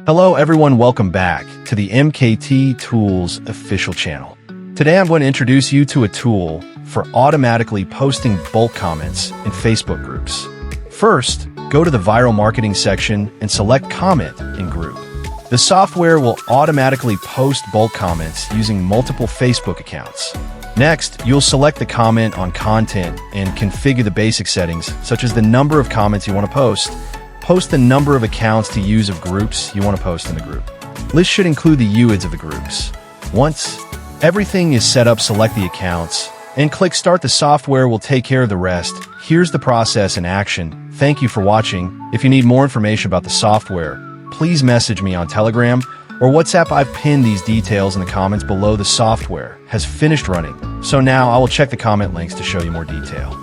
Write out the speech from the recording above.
Hello everyone, welcome back to the MKT Tools official channel. Today I'm going to introduce you to a tool for automatically posting bulk comments in Facebook groups. First, go to the viral marketing section and select comment in group. The software will automatically post bulk comments using multiple Facebook accounts. Next, you'll select the comment on content and configure the basic settings, such as the number of comments you want to post. Post the number of accounts to use of groups you want to post in the group. List should include the UIDs of the groups. Once everything is set up, select the accounts and click Start. The software will take care of the rest. Here's the process in action. Thank you for watching. If you need more information about the software, please message me on Telegram or WhatsApp. I've pinned these details in the comments below. The software has finished running, so now I will check the comment links to show you more detail.